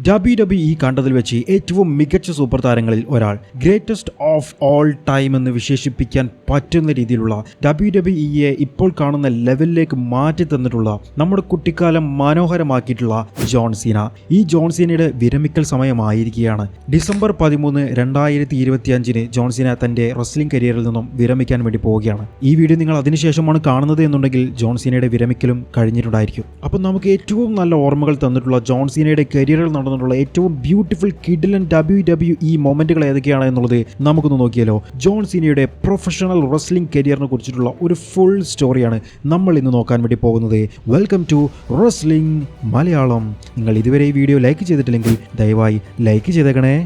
WWE കണ്ടതിൽ വെച്ച് ഏറ്റവും മികച്ച സൂപ്പർ താരങ്ങളിൽ ഒരാൾ, ഗ്രേറ്റസ്റ്റ് ഓഫ് ഓൾ ടൈം എന്ന് വിശേഷിപ്പിക്കാൻ പറ്റുന്ന രീതിയിലുള്ള WWEയെ ഇപ്പോൾ കാണുന്ന ലെവലിലേക്ക് മാറ്റി തന്നിട്ടുള്ള നമ്മുടെ കുട്ടിക്കാലം മനോഹരമാക്കിയിട്ടുള്ള ജോൺ സീന. ഈ ജോൺ സീനയുടെ വിരമിക്കൽ സമയമായിരിക്കുകയാണ്. ഡിസംബർ 13, 2025 ജോൺ സീന തന്റെ റെസ്ലിംഗ് കരിയറിൽ നിന്നും വിരമിക്കാൻ വേണ്ടി പോവുകയാണ്. ഈ വീഡിയോ നിങ്ങൾ അതിനുശേഷമാണ് കാണുന്നത് എന്നുണ്ടെങ്കിൽ ജോൺ സീനയുടെ വിരമിക്കലും കഴിഞ്ഞിട്ടുണ്ടായിരിക്കും. അപ്പം നമുക്ക് ഏറ്റവും നല്ല ഓർമ്മകൾ തന്നിട്ടുള്ള ജോൺ സീനയുടെ കരിയറിൽ നടന്നിട്ടുള്ള ഏറ്റവും ബ്യൂട്ടിഫുൾ കിഡിലൻ WWE മൊമെന്റുകൾ ഏതൊക്കെയാണ് എന്നുള്ളത് നമുക്കൊന്ന് നോക്കിയാലോ. ജോൺ സീനയുടെ പ്രൊഫഷണൽ റെസ്ലിംഗ് കരിയറിനെ കുറിച്ചിട്ടുള്ള ഒരു ഫുൾ സ്റ്റോറിയാണ് നമ്മൾ ഇന്ന് നോക്കാൻ വേണ്ടി പോകുന്നത്. Welcome to wrestling Malayalam. നിങ്ങൾ ഇതുവരെ ഈ വീഡിയോ ലൈക്ക് ചെയ്തിട്ടില്ലെങ്കിൽ ദയവായി ലൈക്ക് ചെയ്തേക്കണേ.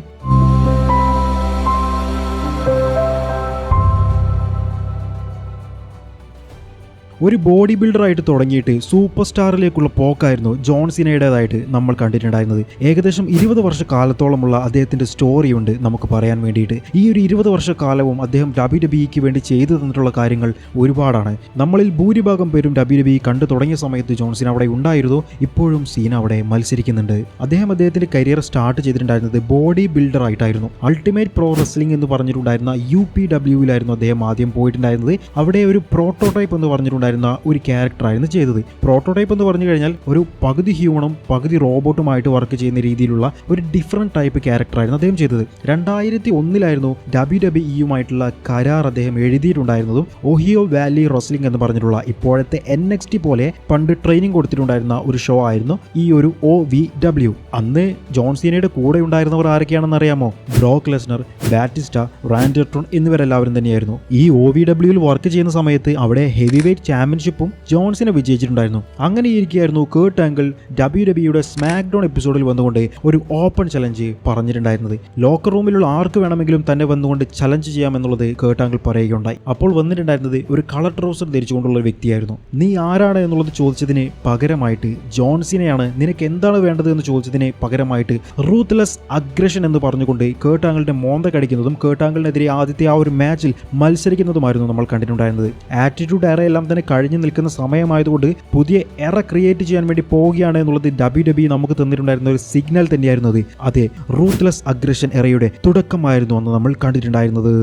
ഒരു ബോഡി ബിൽഡറായിട്ട് തുടങ്ങിയിട്ട് സൂപ്പർ സ്റ്റാറിലേക്കുള്ള പോക്കായിരുന്നു ജോൺ സീനയുടേതായിട്ട് നമ്മൾ കണ്ടിട്ടുണ്ടായിരുന്നത്. ഏകദേശം 20 വർഷക്കാലത്തോളമുള്ള അദ്ദേഹത്തിൻ്റെ സ്റ്റോറിയുണ്ട് നമുക്ക് പറയാൻ വേണ്ടിയിട്ട്. ഈ ഒരു 20 വർഷക്കാലവും അദ്ദേഹം WWEക്ക് വേണ്ടി ചെയ്തു തന്നിട്ടുള്ള കാര്യങ്ങൾ ഒരുപാടാണ്. നമ്മളിൽ ഭൂരിഭാഗം പേരും WWE കണ്ടു തുടങ്ങിയ സമയത്ത് ജോൺ സീന അവിടെ ഉണ്ടായിരുന്നു. ഇപ്പോഴും സീന അവിടെ മത്സരിക്കുന്നുണ്ട്. അദ്ദേഹത്തിൻ്റെ കരിയർ സ്റ്റാർട്ട് ചെയ്തിട്ടുണ്ടായിരുന്നത് ബോഡി ബിൽഡറായിട്ടായിരുന്നു. അൾട്ടിമേറ്റ് പ്രോ റെസ്ലിംഗ് എന്ന് പറഞ്ഞിട്ടുണ്ടായിരുന്ന UPWയിലായിരുന്നു അദ്ദേഹം ആദ്യം പോയിട്ടുണ്ടായിരുന്നത്. അവിടെ ഒരു പ്രോട്ടോടൈപ്പ് എന്ന് പറഞ്ഞിട്ടുണ്ടായിരുന്ന ഒരു ക്യാരക്ടറായിരുന്നു ചെയ്തത്. പ്രോട്ടോടൈപ്പ് എന്ന് പറഞ്ഞു കഴിഞ്ഞാൽ ഒരു പകുതി ഹ്യൂമണും പകുതി റോബോട്ടുമായിട്ട് വർക്ക് ചെയ്യുന്ന രീതിയിലുള്ള ഒരു ഡിഫറൻറ്റ് ടൈപ്പ് ക്യാരക്ടറായിരുന്നു അദ്ദേഹം ചെയ്തത്. 2001 WWEയുമായിട്ടുള്ള കരാർ അദ്ദേഹം എഴുതിയിട്ടുണ്ടായിരുന്നതും ഓഹിയോ വാലി റെസ്ലിംഗ് എന്ന് പറഞ്ഞിട്ടുള്ള ഇപ്പോഴത്തെ NXT പോലെ പണ്ട് ട്രെയിനിങ് കൊടുത്തിട്ടുണ്ടായിരുന്ന ഒരു ഷോ ആയിരുന്നു ഈ ഒരു OVW. അന്ന് ജോൺ സീനയുടെ കൂടെ ഉണ്ടായിരുന്നവർ ആരൊക്കെയാണെന്ന് അറിയാമോ? Brock Lesnar, Batista, Randy Orton എന്നിവരെല്ലാവരും തന്നെയായിരുന്നു. ഈ OVWയിൽ വർക്ക് ചെയ്യുന്ന സമയത്ത് അവിടെ ഹെവി വെയ്റ്റ് ചാമ്പ്യൻഷിപ്പും ജോൺ സീന വിജയിച്ചിട്ടുണ്ടായിരുന്നു. അങ്ങനെ ഇരിക്കുകയായിരുന്നു കേർട്ട് ആംഗിൾ WWEയുടെ സ്മാക്ഡൗൺ എപ്പിസോഡിൽ വന്നുകൊണ്ട് ഒരു ഓപ്പൺ ചലഞ്ച് പറഞ്ഞിട്ടുണ്ടായിരുന്നത്. ലോക്കർ റൂമിലുള്ള ആർക്ക് വേണമെങ്കിലും തന്നെ വന്നുകൊണ്ട് ചലഞ്ച് ചെയ്യാമെന്നുള്ളത് കേർട്ട് ആംഗിൾ പറയുകയുണ്ടായി. അപ്പോൾ വന്നിട്ടുണ്ടായിരുന്നത് ഒരു കളർ ട്രൗസർ ധരിച്ചുകൊണ്ടുള്ള ഒരു വ്യക്തിയായിരുന്നു. നീ ആരാണ് എന്നുള്ളത് ചോദിച്ചതിന് പകരമായിട്ട് ജോൺ സീനയാണ്, നിനക്ക് എന്താണ് വേണ്ടത് എന്ന് ചോദിച്ചതിന് പകരമായിട്ട് റൂത്ത്ലെസ് അഗ്രഷൻ എന്ന് പറഞ്ഞുകൊണ്ട് കേർട്ട് ആംഗിളിന്റെ മോന്ത കടിക്കുന്നതും കേർട്ട് ആംഗിളിനെതിരെ ആദ്യത്തെ ആ ഒരു മാച്ചിൽ മത്സരിക്കുന്നതുമായിരുന്നു നമ്മൾ കണ്ടിട്ടുണ്ടായിരുന്നത്. ആറ്റിറ്റ്യൂഡ് എറ എല്ലാം തന്നെ കഴിഞ്ഞു നിൽക്കുന്ന സമയമായതുകൊണ്ട് പുതിയ എറ ക്രിയേറ്റ് ചെയ്യാൻ വേണ്ടി പോവുകയാണ് എന്നുള്ളത് WWE നമുക്ക് തന്നിട്ടുണ്ടായിരുന്ന ഒരു സിഗ്നൽ തന്നെയായിരുന്നു. അതെ, റൂത്ത്ലെസ് അഗ്രഷൻ എറയുടെ തുടക്കമായിരുന്നു അന്ന് നമ്മൾ കണ്ടിട്ടുണ്ടായിരുന്നത്.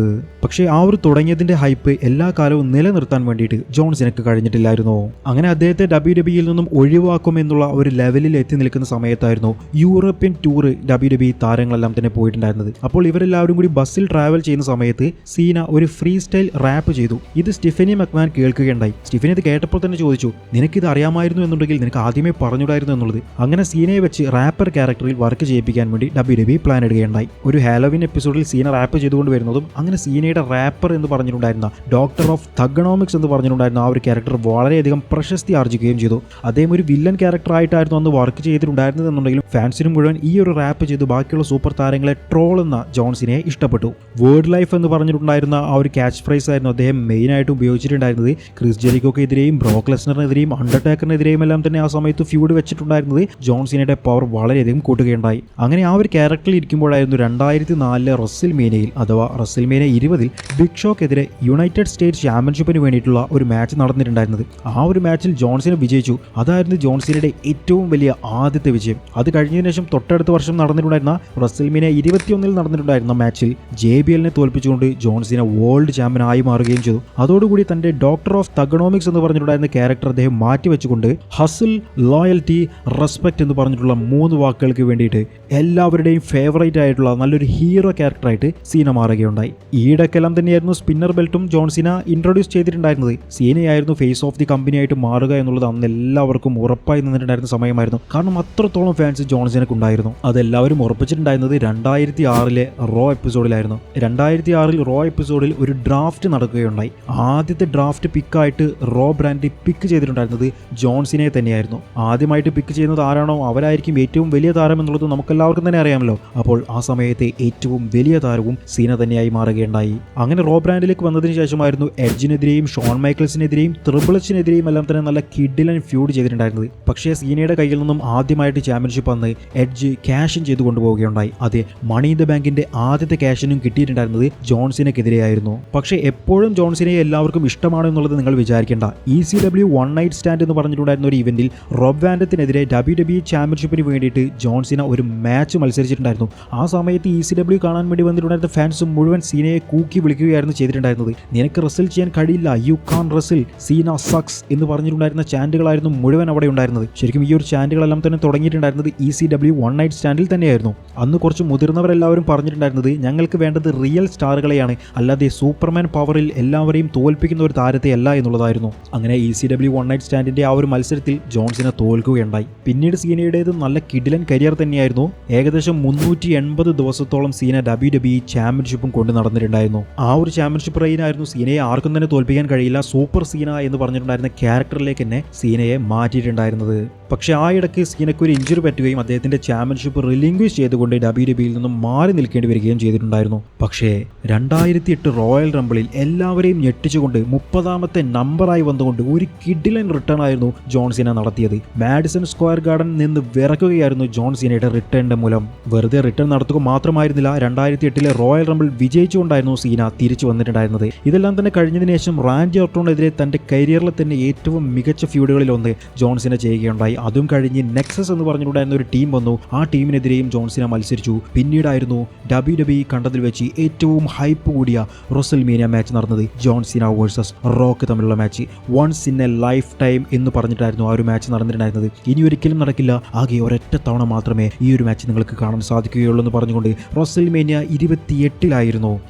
പക്ഷേ ആ ഒരു തുടങ്ങിയതിന്റെ ഹൈപ്പ് എല്ലാ കാലവും നിലനിർത്താൻ വേണ്ടിയിട്ട് ജോൺ സീനക്ക് കഴിഞ്ഞിട്ടില്ലായിരുന്നു. അങ്ങനെ അദ്ദേഹത്തെ WWEയിൽ നിന്നും ഒഴിവാക്കും എന്നുള്ള ഒരു ലെവലിൽ എത്തി നിൽക്കുന്ന സമയത്തായിരുന്നു യൂറോപ്യൻ ടൂർ WWE താരങ്ങളെല്ലാം തന്നെ പോയിട്ടുണ്ടായിരുന്നത്. അപ്പോൾ ഇവരെല്ലാവരും കൂടി ബസ്സിൽ ട്രാവൽ ചെയ്യുന്ന സമയത്ത് സീന ഒരു ഫ്രീ സ്റ്റൈൽ റാപ്പ് ചെയ്തു. ഇത് സ്റ്റീഫനി മക്മാൻ കേൾക്കുകയുണ്ടായി. സ്റ്റീഫനി ഇത് കേട്ടപ്പോൾ തന്നെ ചോദിച്ചു, നിനക്കിത് അറിയാമായിരുന്നു എന്നുണ്ടെങ്കിൽ നിനക്ക് ആദ്യമേ പറഞ്ഞുകൂടായിരുന്നു എന്നുള്ളത്. അങ്ങനെ സീനയെ വെച്ച് റാപ്പർ ക്യാരക്ടറിൽ വർക്ക് ചെയ്യിപ്പിക്കാൻ വേണ്ടി WWE പ്ലാൻ ഇടുകയുണ്ടായി. ഒരു ഹാലോവിൻ എപ്പിസോഡിൽ സീന റാപ്പ് ചെയ്തുകൊണ്ട് വരുന്നതും അങ്ങനെ സീനയുടെ റാപ്പർ എന്ന് പറഞ്ഞിട്ടുണ്ടായിരുന്ന ഡോക്ടർ ഓഫ് തഗണോമിക്സ് എന്ന് പറഞ്ഞിട്ടുണ്ടായിരുന്ന ആ ഒരു ക്യാരക്ടർ വളരെയധികം പ്രശസ്തി ആർജിക്കുകയും ചെയ്തു. അദ്ദേഹം ഒരു വില്ലൻ ക്യാരക്ടറായിട്ടായിരുന്നു അന്ന് വർക്ക് ചെയ്തിട്ടുണ്ടായിരുന്നത് എന്നുണ്ടെങ്കിലും ഫാൻസിന് മുഴുവൻ ഈ ഒരു റാപ്പ് ചെയ്ത് ബാക്കിയുള്ള സൂപ്പർ താരങ്ങളെ ട്രോൾ എന്ന ജോൺ സീനയെ ഇഷ്ടപ്പെട്ടു. വേർഡ് ലൈഫ് എന്ന് പറഞ്ഞിട്ടുണ്ടായിരുന്ന ആ ഒരു ക്യാച്ച് ഫ്രേസ് ആയിരുന്നു അദ്ദേഹം മെയിനായിട്ട് ഉപയോഗിച്ചിട്ടുണ്ടായിരുന്നത്. ക്രിസ് ജെറിക്കോക്കെതിരെയും ബ്രോക്ക് ലെസ്നറിനെതിരെയും അണ്ടർടേക്കറിനെതിരെയും എല്ലാം തന്നെ ആ സമയത്ത് ഫ്യൂഡ് വെച്ചിട്ടുണ്ടായിരുന്നത് ജോൺ സീനയുടെ പവർ വളരെയധികം കൂട്ടുകയുണ്ടായി. അങ്ങനെ ആ ഒരു ക്യാരക്ടറിൽ ഇരിക്കുമ്പോഴായിരുന്നു 2004 റെസ്ൽമേനിയയിൽ അഥവാ റെസ്ൽമേനിയ 20 ബിഗ് ഷോക്കെതിരെ യുണൈറ്റഡ് സ്റ്റേറ്റ്സ് ചാമ്പ്യൻഷിപ്പിന് വേണ്ടിയിട്ടുള്ള ഒരു മാച്ച് നടന്നിട്ടുണ്ടായിരുന്നത്. ആ ഒരു മാച്ചിൽ ജോൺ സീന വിജയിച്ചു. അതായിരുന്നു ജോൺ സീനയുടെ ഏറ്റവും വലിയ ആദ്യത്തെ വിജയം. അത് കഴിഞ്ഞതിന് ശേഷം തൊട്ടടുത്ത വർഷം നടന്നിട്ടുണ്ടായിരുന്ന റെസ്ൽമേനിയ 21 നടന്നിട്ടുണ്ടായിരുന്ന മാച്ചിൽ JBLനെ തോൽപ്പിച്ചുകൊണ്ട് ജോൺ സീന വേൾഡ് ചാമ്പ്യൻ ആയി മാറുകയും ചെയ്തു. അതോടുകൂടി തന്റെ ഡോക്ടർ ഓഫ് തഗണോമിക്സ് എന്ന് പറഞ്ഞിട്ടുണ്ടായിരുന്ന ക്യാരക്ടർ അദ്ദേഹം മാറ്റിവെച്ചുകൊണ്ട് ഹസിൽ, ലോയൽറ്റി, റെസ്പെക്ട് എന്ന് പറഞ്ഞിട്ടുള്ള 3 വാക്കുകൾക്ക് വേണ്ടിയിട്ട് എല്ലാവരുടെയും ഫേവറേറ്റ് ആയിട്ടുള്ള നല്ലൊരു ഹീറോ ക്യാരക്ടറായിട്ട് സീന മാറുകയുണ്ടായി. ഈയിടക്കെല്ലാം തന്നെയായിരുന്നു സ്പിന്നർ ബെൽറ്റും ജോൺ സീന ഇൻട്രൊഡ്യൂസ് ചെയ്തിട്ടുണ്ടായിരുന്നത്. സീനയായിരുന്നു ഫേസ് ഓഫ് ദി കമ്പനി ആയിട്ട് മാറുക എന്നുള്ളത് അന്ന് എല്ലാവർക്കും ഉറപ്പായി നിന്നിട്ടുണ്ടായിരുന്ന സമയമായിരുന്നു. കാരണം അത്രത്തോളം ഫാൻസ് ജോൺ സീനക്ക് ഉണ്ടായിരുന്നു. അതെല്ലാവരും ഉറപ്പിച്ചിട്ടുണ്ടായിരുന്നത് 2006 റോ എപ്പിസോഡിലായിരുന്നു. 2006 റോ എപ്പിസോഡിൽ ഒരു ഡ്രാഫ്റ്റ് നടക്കുകയുണ്ടായി. ആദ്യത്തെ ഡ്രാഫ്റ്റ് പിക്കായിട്ട് റോ ബ്രാൻഡ് പിക്ക് ചെയ്തിട്ടുണ്ടായിരുന്നത് ജോൺ സീനയെ തന്നെയായിരുന്നു. ആദ്യമായിട്ട് പിക്ക് ചെയ്യുന്നത് ആരാണോ അവരായിരിക്കും ഏറ്റവും വലിയ താരം എന്നുള്ളത് നമുക്കെല്ലാവർക്കും തന്നെ അറിയാമല്ലോ. അപ്പോൾ ആ സമയത്തെ ഏറ്റവും വലിയ താരവും സീന തന്നെയായി മാറുകയുണ്ടായി. അങ്ങനെ റോ ബ്രാൻഡിലേക്ക് വന്നതിന് ശേഷമായിരുന്നു എഡ്ജിനെതിരെയും ഷോൺ മൈക്കിൾസിനെതിരെയും ട്രിപ്പിൾ എച്ചിനെതിരെയും എല്ലാം തന്നെ നല്ല കിഡിലൻ ഫ്യൂഡ് ചെയ്തിട്ടുണ്ടായിരുന്നത്. പക്ഷേ സീനയുടെ കയ്യിൽ നിന്നും ആദ്യമായിട്ട് ചാമ്പ്യൻഷിപ്പ് അന്ന് എഡ്ജ് ക്യാഷ് ഇൻ ചെയ്ത് കൊണ്ടുപോവുകയുണ്ടായി. അതെ, മണി ഇൻ ദ ബാങ്കിന്റെ ആദ്യത്തെ ക്യാഷിനും കിട്ടിയിട്ടുണ്ടായിരുന്നത് ജോൺ സീനക്കെതിരെയായിരുന്നു. പക്ഷേ എപ്പോഴും ജോൺ സീനയെ എല്ലാവർക്കും ഇഷ്ടമാണ് എന്നുള്ളത് നിങ്ങൾ വിചാരിക്കും. വിചാരിക്കേണ്ട. ECW വൺ നൈറ്റ് സ്റ്റാൻഡ് എന്ന് പറഞ്ഞിട്ടുണ്ടായിരുന്ന ഒരു ഇവന്റിൽ റോബ് വാൻഡത്തിനെതിരെ WWE ചാമ്പ്യൻഷിപ്പിന് വേണ്ടിയിട്ട് ജോൺ സീന ഒരു മാച്ച് മത്സരിച്ചിട്ടുണ്ടായിരുന്നു. ആ സമയത്ത് ECW കാണാൻ വേണ്ടി വന്നിട്ടുണ്ടായിരുന്ന ഫാൻസ് മുഴുവൻ സീനയെ കൂക്കി വിളിക്കുകയായിരുന്നു ചെയ്തിട്ടുണ്ടായിരുന്നത്. നിനക്ക് റെസിൽ ചെയ്യാൻ കഴിയില്ല, യു കാൻ റെസിൽ, സീന സക്സ് എന്ന് പറഞ്ഞിട്ടുണ്ടായിരുന്ന ചാൻഡുകളായിരുന്നു മുഴുവൻ അവിടെ ഉണ്ടായിരുന്നത്. ശരിക്കും ഈ ഒരു ചാൻഡുകളെല്ലാം തന്നെ തുടങ്ങിയിട്ടുണ്ടായിരുന്നത് ECW വൺ നൈറ്റ് സ്റ്റാൻഡിൽ തന്നെയായിരുന്നു. അന്ന് കുറച്ച് മുതിർന്നവരെല്ലാവരും പറഞ്ഞിട്ടുണ്ടായിരുന്നത് ഞങ്ങൾക്ക് വേണ്ടത് റിയൽ സ്റ്റാറുകളെയാണ്, അല്ലാതെ സൂപ്പർമാൻ പവറിൽ എല്ലാവരെയും തോൽപ്പിക്കുന്ന ഒരു താരത്തെ അല്ല എന്നുള്ളതായിരുന്നു. അങ്ങനെ ECW വൺ നൈറ്റ് സ്റ്റാൻഡിന്റെ ആ ഒരു മത്സരത്തിൽ ജോൺ സീന തോൽക്കുകയുണ്ടായി. പിന്നീട് സീനയുടേത് നല്ല കിടിലൻ കരിയർ തന്നെയായിരുന്നു. ഏകദേശം 380 ദിവസത്തോളം സീന WWE ചാമ്പ്യൻഷിപ്പും കൊണ്ട് നടന്നിട്ടുണ്ടായിരുന്നു. ആ ഒരു ചാമ്പ്യൻഷിപ്പ് റെയിനായിരുന്നു സീനയെ ആർക്കും തന്നെ തോൽപ്പിക്കാൻ കഴിയില്ല, സൂപ്പർ സീന എന്ന് പറഞ്ഞിട്ടുണ്ടായിരുന്ന ക്യാരക്ടറിലേക്ക് തന്നെ സീനയെ മാറ്റിയിട്ടുണ്ടായിരുന്നത്. പക്ഷേ ആ ഇടയ്ക്ക് സീനയ്ക്ക് ഒരു ഇഞ്ചുറി പറ്റുകയും അദ്ദേഹത്തിന്റെ ചാമ്പ്യൻഷിപ്പ് റിലിംഗ്വിഷ് ചെയ്തുകൊണ്ട് WWEയിൽ നിന്നും മാറി നിൽക്കേണ്ടി വരികയും ചെയ്തിട്ടുണ്ടായിരുന്നു. പക്ഷേ 2008 റോയൽ റംബിളിൽ എല്ലാവരെയും ഞെട്ടിച്ചുകൊണ്ട് 30ാമത്തെ നമ്പറായി വന്നുകൊണ്ട് ഒരു കിഡിലൻ റിട്ടേൺ ആയിരുന്നു ജോൺ സീന നടത്തിയത്. മാഡിസൺ സ്ക്വയർ ഗാർഡനിൽ നിന്ന് വിറക്കുകയായിരുന്നു ജോൺ സീനയുടെ റിട്ടേണിന്റെ മൂലം. വെറുതെ റിട്ടേൺ നടത്തുക മാത്രമായിരുന്നില്ല, 2008 റോയൽ റംബിൾ വിജയിച്ചുകൊണ്ടായിരുന്നു സീന തിരിച്ചു വന്നിട്ടുണ്ടായിരുന്നത്. ഇതെല്ലാം തന്നെ കഴിഞ്ഞതിന് ശേഷം റാൻഡി ഓർട്ടോണെതിരെ തന്റെ കരിയറിലെ തന്നെ ഏറ്റവും മികച്ച ഫ്യൂഡുകളിൽ ഒന്ന് ജോൺ സീന ചെയ്യുകയുണ്ടായി. അതും കഴിഞ്ഞ് നെക്സസ് എന്ന് പറഞ്ഞിട്ടുണ്ടായിരുന്ന ഒരു ടീം വന്നു. ആ ടീമിനെതിരെയും ജോൺ സീന മത്സരിച്ചു. പിന്നീടായിരുന്നു WWE കണ്ടതിൽ വെച്ച് ഏറ്റവും ഹൈപ്പ് കൂടിയ റെസൽമേനിയ മാച്ച് നടന്നത്. ജോൺ സീന വേഴ്സസ് റോക്ക് തമ്മിലുള്ള match. Once in a lifetime എന്ന് പറഞ്ഞിട്ടായിരുന്നു ആ ഒരു മാച്ച് നടന്നിട്ടുണ്ടായിരുന്നത്. ഇനി ഒരിക്കലും നടക്കില്ല, ആകെ ഒരൊറ്റ തവണ മാത്രമേ ഈ ഒരു മാച്ച് നിങ്ങൾക്ക് കാണാൻ സാധിക്കുകയുള്ളൂ എന്ന് പറഞ്ഞുകൊണ്ട് റെസൽമേനിയ 28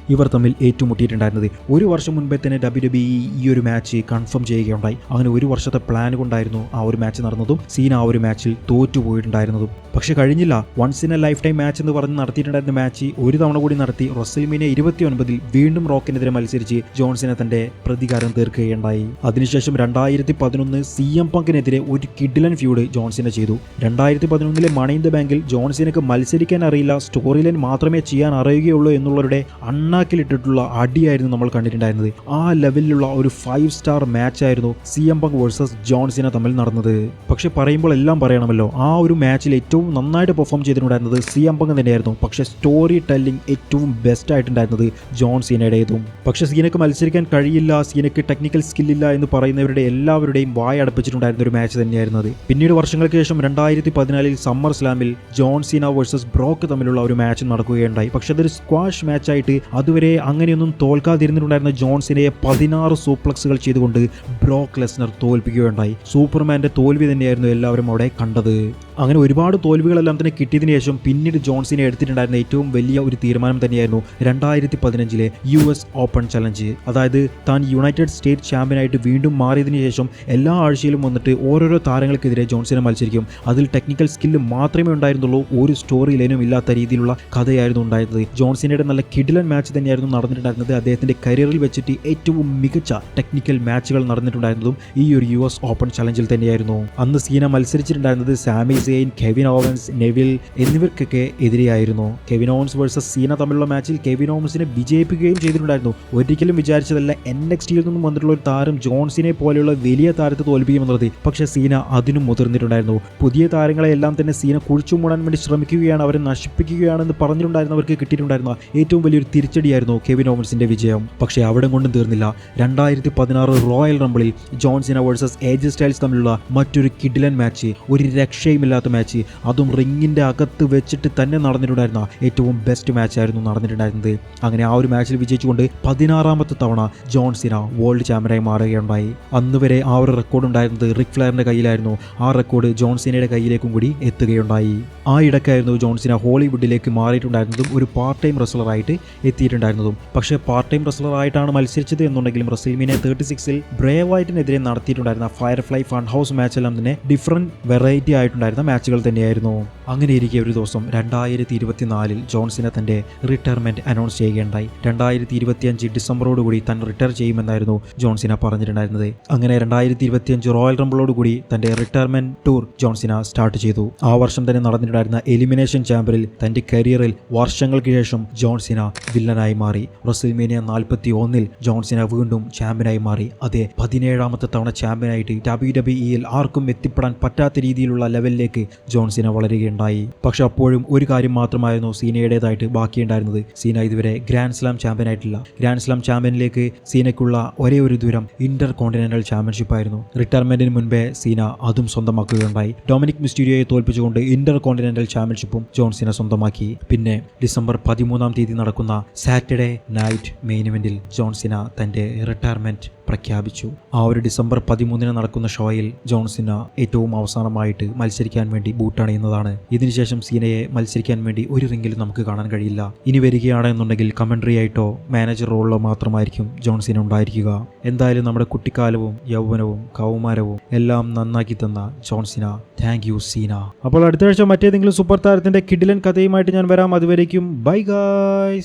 ഇവർ തമ്മിൽ ഏറ്റുമുട്ടിയിട്ടുണ്ടായിരുന്നത്. ഒരു വർഷം മുൻപേ തന്നെ WWE ഈ ഒരു മാച്ച് കൺഫേം ചെയ്യുകയുണ്ടായി. അങ്ങനെ ഒരു വർഷത്തെ പ്ലാൻ കൊണ്ടായിരുന്നു ആ ഒരു മാച്ച് നടന്നതും സീന ആ ഒരു മാച്ചിൽ തോറ്റുപോയിട്ടുണ്ടായിരുന്നതും. പക്ഷെ കഴിഞ്ഞില്ല. Once in a lifetime match എന്ന് പറഞ്ഞ് നടത്തിയിട്ടുണ്ടായിരുന്ന മാച്ച് ഒരു തവണ കൂടി നടത്തി റെസൽമേനിയ 29 വീണ്ടും റോക്കിനെതിരെ മത്സരിച്ച് ജോൺ സീന തന്റെ പ്രതികാരം തീർക്കുകയുണ്ടായി. അതിനുശേഷം 2011 CM പങ്കിനെതിരെ ഒരു കിഡിലൻ ഫ്യൂഡ് ജോൺ സീന ചെയ്തു. 2011 മണി ഇൻ ദ ബാങ്കിൽ ജോൺ സീനക്ക് മത്സരിക്കാൻ അറിയില്ല, സ്റ്റോറി ലൈൻ മാത്രമേ ചെയ്യാൻ അറിയുകയുള്ളൂ എന്നുള്ളവരുടെ അണ്ണാക്കിലിട്ടിട്ടുള്ള അടിയായിരുന്നു നമ്മൾ കണ്ടിട്ടുണ്ടായിരുന്നത്. ആ ലെവലിലുള്ള ഒരു 5 സ്റ്റാർ മാച്ചായിരുന്നു CM പങ്ക് വേഴ്സസ് ജോൺ സീന തമ്മിൽ നടന്നത്. പക്ഷെ പറയുമ്പോൾ എല്ലാം പറയണമല്ലോ, ആ ഒരു മാച്ചിൽ ഏറ്റവും നന്നായിട്ട് പെർഫോം ചെയ്തിട്ടുണ്ടായിരുന്നത് CM പങ്ക് തന്നെയായിരുന്നു. പക്ഷെ സ്റ്റോറി ടെല്ലിംഗ് ഏറ്റവും ബെസ്റ്റ് ആയിട്ടുണ്ടായിരുന്നത് ജോൺ സീനയുടേതും. പക്ഷെ സീനക്ക് മത്സരിക്കാൻ കഴിയില്ല, സീനക്ക് ടെക്നിക്കൽ സ്കില്ലില്ല എന്ന് പറയുന്നവരുടെ എല്ലാവരുടെയും വായ അടപ്പിച്ചിട്ടുണ്ടായിരുന്ന ഒരു മാച്ച് തന്നെയായിരുന്നത്. പിന്നീട് വർഷങ്ങൾക്ക് ശേഷം 2014 സമ്മർ സ്ലാമിൽ ജോൺ സീന വേഴ്സസ് ബ്രോക്ക് തമ്മിലുള്ള ഒരു മാച്ച് നടക്കുകയുണ്ടായി. പക്ഷെ അതൊരു സ്ക്വാഷ് മാച്ചായിട്ട് അതുവരെ അങ്ങനെയൊന്നും തോൽക്കാതിരുന്നിട്ടുണ്ടായിരുന്ന ജോൺ സീനയെ 16 സൂപ്ലക്സുകൾ ചെയ്തുകൊണ്ട് ബ്രോക്ക് ലെസ്നർ തോൽപ്പിക്കുകയുണ്ടായി. സൂപ്പർമാന്റെ തോൽവി തന്നെയായിരുന്നു എല്ലാവരും അവിടെ കണ്ടത്. അങ്ങനെ ഒരുപാട് തോൽവികളെല്ലാം തന്നെ കിട്ടിയതിനു ശേഷം പിന്നീട് ജോൺ സീന എടുത്തിട്ടുണ്ടായിരുന്ന ഏറ്റവും വലിയ ഒരു തീരുമാനം തന്നെയായിരുന്നു 2015 US ഓപ്പൺ ചലഞ്ച്. അതായത് താൻ യുണൈറ്റഡ് സ്റ്റേറ്റ് ചാമ്പ്യനായിട്ട് വീണ്ടും മാറിയതിനു ശേഷം എല്ലാ ആഴ്ചയിലും വന്നിട്ട് ഓരോരോ താരങ്ങൾക്കെതിരെ ജോൺ സീന മത്സരിക്കും. അതിൽ ടെക്നിക്കൽ സ്കില്ല് മാത്രമേ ഉണ്ടായിരുന്നുള്ളൂ, ഒരു സ്റ്റോറി ലൈനും ഇല്ലാത്ത രീതിയിലുള്ള കഥയായിരുന്നു ഉണ്ടായിരുന്നത്. ജോൺ സീനയുടെ നല്ല കിഡിലൻ മാച്ച് തന്നെയായിരുന്നു നടന്നിട്ടുണ്ടായിരുന്നത്. അദ്ദേഹത്തിന്റെ കരിയറിൽ വെച്ചിട്ട് ഏറ്റവും മികച്ച ടെക്നിക്കൽ മാച്ചുകൾ നടന്നിട്ടുണ്ടായിരുന്നതും ഈ ഒരു US ഓപ്പൺ ചലഞ്ചിൽ തന്നെയായിരുന്നു. അന്ന് സീന മത്സരിച്ചിട്ടുണ്ടായിരുന്നത് Sami Zayn, Kevin Owens, Neville എന്നിവർക്കൊക്കെ എതിരെയായിരുന്നു. കെവിൻ ഓവൻസ് വേഴ്സസ് സീന തമ്മിലുള്ള മാച്ചിൽ കെവിൻ ഓവൻസിനെ വിജയിപ്പിക്കുകയും ചെയ്തിട്ടുണ്ടായിരുന്നു. ഒരിക്കലും വിചാരിച്ചതല്ല NXTയിൽ നിന്നും വന്നിട്ടുള്ള ഒരു താരം ജോൺ സീനയെ പോലെയുള്ള വലിയ താരത്തെ തോൽപ്പിക്കുമെന്നുള്ളത്. പക്ഷേ സീന അതിനും മുതിർന്നിട്ടുണ്ടായിരുന്നു. പുതിയ താരങ്ങളെ എല്ലാം തന്നെ സീന കുഴിച്ചു മൂടാൻ വേണ്ടി ശ്രമിക്കുകയാണ്, അവരെ നശിപ്പിക്കുകയാണെന്ന് പറഞ്ഞിട്ടുണ്ടായിരുന്നവർക്ക് കിട്ടിയിട്ടുണ്ടായിരുന്ന ഏറ്റവും വലിയൊരു തിരിച്ചടിയായിരുന്നു കെവിൻ ഓവൻസിന്റെ വിജയം. പക്ഷേ അവിടെ കൊണ്ടും തീർന്നില്ല. 2016 റോയൽ റംബിളിൽ John Cena versus AJ Styles തമ്മിലുള്ള മറ്റൊരു കിഡിലൻ മാച്ച്, ഒരു രക്ഷയുമില്ലാത്ത മാച്ച്, അതും റിങ്ങിന്റെ അകത്ത് വെച്ചിട്ട് തന്നെ നടന്നിട്ടുണ്ടായിരുന്ന ഏറ്റവും ബെസ്റ്റ് മാച്ചായിരുന്നു നടന്നിട്ടുണ്ടായിരുന്നത്. അങ്ങനെ ആ ഒരു മാച്ചിൽ വിജയിച്ചുകൊണ്ട് 16ാമത്തെ തവണ ജോൺ സീന വേൾഡ് ചാമ്പ്യനായി മാറുകയുണ്ടായി. അന്ന് വരെ ആ ഒരു റെക്കോർഡ് ഉണ്ടായിരുന്നത് റിക് ഫ്ലെയറിന്റെ കയ്യിലായിരുന്നു. ആ റെക്കോർഡ് ജോൺ സീനയുടെ കയ്യിലേക്കും കൂടി എത്തുകയുണ്ടായി. ആ ഇടയ്ക്കായിരുന്നു ജോൺ സീന ഹോളിവുഡിലേക്ക് മാറിയിട്ടുണ്ടായിരുന്നതും ഒരു പാർട്ട് ടൈം റെസ്ലറായിട്ട് എത്തിയിട്ടുണ്ടായിരുന്നതും. പക്ഷേ പാർട്ട് ടൈം റെസ്ലറായിട്ടാണ് മത്സരിച്ചത് എന്നുണ്ടെങ്കിലും റെസൽമേനിയ 36 ബ്രേവ് വൈറ്റിനെതിരെ നടത്തിയിട്ടുണ്ടായിരുന്ന ഫയർഫ്ലൈ ഫൺ ഹൗസ് മാച്ചെല്ലാം തന്നെ ഡിഫറൻറ്റ് വെറൈറ്റി ആയിട്ടുണ്ടായിരുന്ന മാച്ചുകൾ തന്നെയായിരുന്നു. അങ്ങനെ ഇരിക്കെ ഒരു ദിവസം 2024 ജോൺ സീന തന്റെ റിട്ടയർമെന്റ് അനൗൺസ് ചെയ്യുകയുണ്ടായി. 2025 ഡിസംബറോടുകൂടി താൻ റിട്ടയർ ചെയ്യുമെന്നായിരുന്നു ജോൺ സീന പറഞ്ഞിട്ടുണ്ടായിരുന്നത്. അങ്ങനെ 2025 റോയൽ റംബിളോടുകൂടി തന്റെ retirement tour John Seena start ചെയ്തു. ആ വർഷം തന്നെ നടന്നിട്ടുണ്ടായിരുന്ന എലിമിനേഷൻ ചാമ്പ്യനിൽ തന്റെ കരിയറിൽ വർഷങ്ങൾക്ക് ശേഷം ജോൺ സീന വില്ലനായി മാറി. റെസൽമേനിയ 41 ജോൺ സീന വീണ്ടും ചാമ്പ്യനായി മാറി. അതേ 17ാമത്തെ തവണ ചാമ്പ്യനായിട്ട് WWEയിൽ ആർക്കും എത്തിപ്പെടാൻ പറ്റാത്ത രീതിയിലുള്ള ലെവലിലേക്ക് ജോൺ സീന വളരുകയുണ്ടായി. പക്ഷെ അപ്പോഴും ഒരു കാര്യം മാത്രമായിരുന്നു സീനയുടേതായിട്ട് ബാക്കിയുണ്ടായിരുന്നത്. സീന ഇതുവരെ ഗ്രാൻഡ് സ്ലാം ചാമ്പ്യൻ ആയിട്ടില്ല. ഗ്രാൻഡ് സ്ലാം ചാമ്പ്യനിലേക്ക് സീനയ്ക്കുള്ള ഒരേ ഒരു ദൂരം ഇന്റർ കോണ്ടിനെന്റൽ ചാമ്പ്യൻഷിപ്പ് ആയിരുന്നു. റിട്ടയർമെന്റിന് മുൻപേ സീന അതും സ്വന്തമാക്കുകയുണ്ടായി. ഡൊമിനിക് മിസ്റ്റീരിയോയെ തോൽപ്പിച്ചുകൊണ്ട് ഇന്റർ കോണ്ടിനെന്റൽ ചാമ്പ്യൻഷിപ്പും ജോൺ സീന സ്വന്തമാക്കി. പിന്നെ ഡിസംബർ 13 നടക്കുന്ന സാറ്റർഡേ നൈറ്റ് മെയിൻ ഇവന്റിൽ ജോൺ സീന തന്റെ റിട്ടയർമെന്റ് പ്രഖ്യാപിച്ചു. ആ ഒരു ഡിസംബർ 13 നടക്കുന്ന ഷോയിൽ ജോൺ സീന ഏറ്റവും അവസാനമായിട്ട് മത്സരിക്കാൻ വേണ്ടി ബൂട്ടണിയുന്നതാണ്. ഇതിനുശേഷം സീനയെ മത്സരിക്കാൻ വേണ്ടി ഒരു റിംഗിലും നമുക്ക് കാണാൻ കഴിയില്ല. ഇനി വരികയാണെന്നുണ്ടെങ്കിൽ കമന്ററി ആയിട്ടോ മാനേജർ റോളിലോ മാത്രമായിരിക്കും ജോൺ സീന ഉണ്ടായിരിക്കുക. എന്തായാലും നമ്മുടെ കുട്ടിക്കാലവും യൗവനവും കൗമാരവും എല്ലാം നന്നാക്കി തന്ന John Cena, thank you Cena. അപ്പോൾ അടുത്ത ആഴ്ച മറ്റേതെങ്കിലും സൂപ്പർ താരത്തിന്റെ കിടിലൻ കഥയുമായിട്ട് ഞാൻ വരാം. അതുവരേക്കും ബൈ ഗായ്സ്.